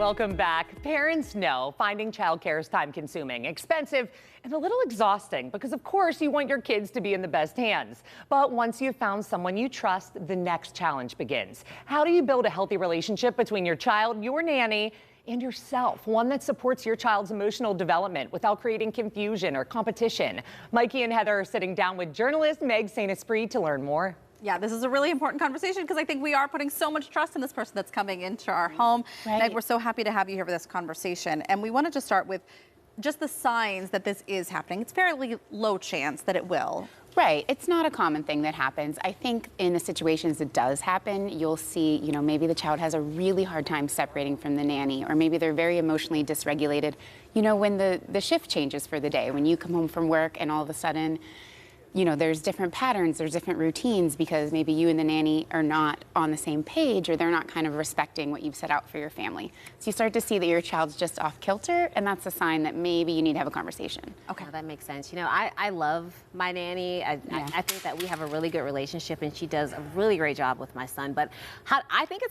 Welcome back. Parents know finding childcare is time-consuming, expensive, and a little exhausting because, of course, you want your kids to be in the best hands. But once you've found someone you trust, the next challenge begins. How do you build a healthy relationship between your child, your nanny, and yourself, one that supports your child's emotional development without creating confusion or competition? Mikey and Heather are sitting down with journalist Meg St-Esprit to learn more. Yeah, this is a really important conversation because I think we are putting so much trust in this person that's coming into our home. Right. Meg, we're so happy to have you here for this conversation. And we wanted to start with just the signs that this is happening. It's fairly low chance that it will. Right. It's not a common thing that happens. I think in the situations it does happen, you'll see, maybe the child has a really hard time separating from the nanny, or maybe they're very emotionally dysregulated. When the shift changes for the day, when you come home from work and all of a sudden, there's different patterns, there's different routines because maybe you and the nanny are not on the same page, or they're not kind of respecting what you've set out for your family. So you start to see that your child's just off kilter, and that's a sign that maybe you need to have a conversation. Okay, that makes sense. I love my nanny. I think that we have a really good relationship, and she does a really great job with my son. But I think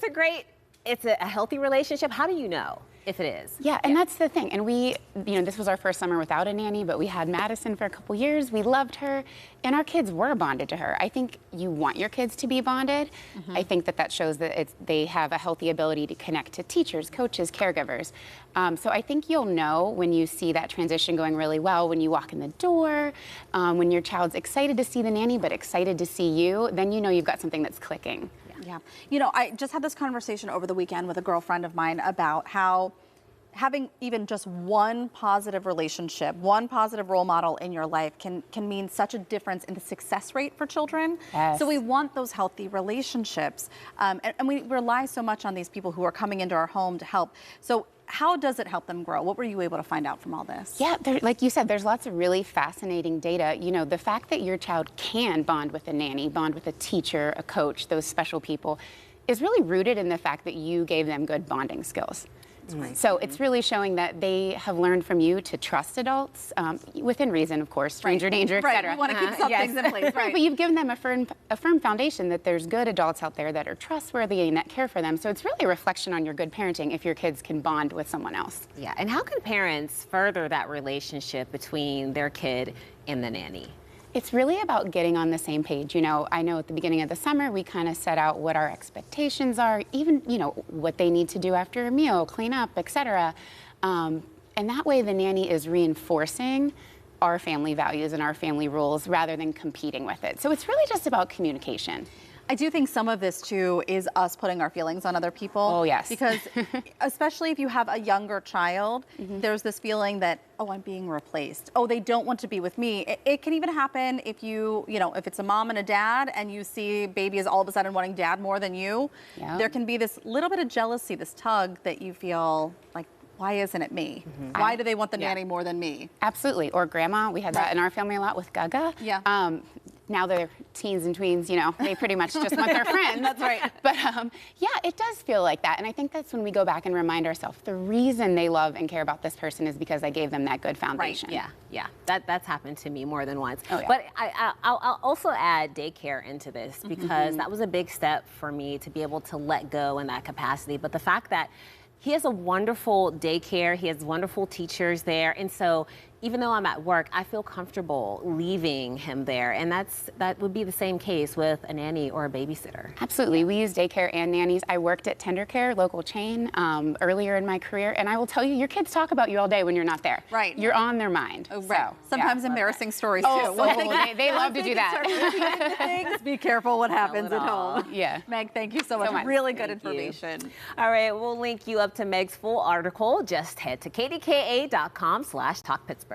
it's a healthy relationship. How do you know if it is? Yeah, and that's the thing. And we, this was our first summer without a nanny, but we had Madison for a couple years. We loved her, and our kids were bonded to her. I think you want your kids to be bonded. Mm-hmm. I think that shows that they have a healthy ability to connect to teachers, coaches, caregivers. So I think you'll know when you see that transition going really well, when you walk in the door, when your child's excited to see the nanny but excited to see you, then you know you've got something that's clicking. Yeah. I just had this conversation over the weekend with a girlfriend of mine about how having even just one positive relationship, one positive role model in your life can mean such a difference in the success rate for children. Yes. So we want those healthy relationships. And we rely so much on these people who are coming into our home to help. So how does it help them grow? What were you able to find out from all this? Yeah, like you said, there's lots of really fascinating data. The fact that your child can bond with a nanny, bond with a teacher, a coach, those special people, is really rooted in the fact that you gave them good bonding skills. Right. So it's really showing that they have learned from you to trust adults, within reason, of course, stranger danger, et cetera. Right, we want to keep some things in place, right. But you've given them a firm foundation that there's good adults out there that are trustworthy and that care for them. So it's really a reflection on your good parenting if your kids can bond with someone else. Yeah, and how can parents further that relationship between their kid and the nanny? It's really about getting on the same page. I know at the beginning of the summer, we kind of set out what our expectations are, even, what they need to do after a meal, clean up, etc. And that way the nanny is reinforcing our family values and our family rules rather than competing with it. So it's really just about communication. I do think some of this, too, is us putting our feelings on other people. Oh, yes. Because especially if you have a younger child, there's this feeling that, oh, I'm being replaced. Oh, they don't want to be with me. It can even happen if if it's a mom and a dad and you see baby is all of a sudden wanting dad more than you. Yeah. There can be this little bit of jealousy, this tug that you feel like, why isn't it me? Why do they want the nanny more than me? Absolutely. Or grandma. We had that in our family a lot with Gaga. Yeah. Now they're teens and tweens, they pretty much just want their friends. That's right. But yeah, it does feel like that. And I think that's when we go back and remind ourselves the reason they love and care about this person is because I gave them that good foundation. Right. Yeah. That's happened to me more than once. Oh, yeah. But I'll also add daycare into this because that was a big step for me to be able to let go in that capacity. But the fact that he has a wonderful daycare, he has wonderful teachers there, and so even though I'm at work, I feel comfortable leaving him there, and that would be the same case with a nanny or a babysitter. Absolutely. We use daycare and nannies. I worked at Tender Care, local chain, earlier in my career, and I will tell you, your kids talk about you all day when you're not there. Right. You're on their mind. Oh, right. So, sometimes embarrassing stories, too. Oh, they love to do that. Things, be careful what happens at home. Yeah. Meg, thank you so much. Really good information. All right, we'll link you up to Meg's full article. Just head to kdka.com/talkpittsburgh.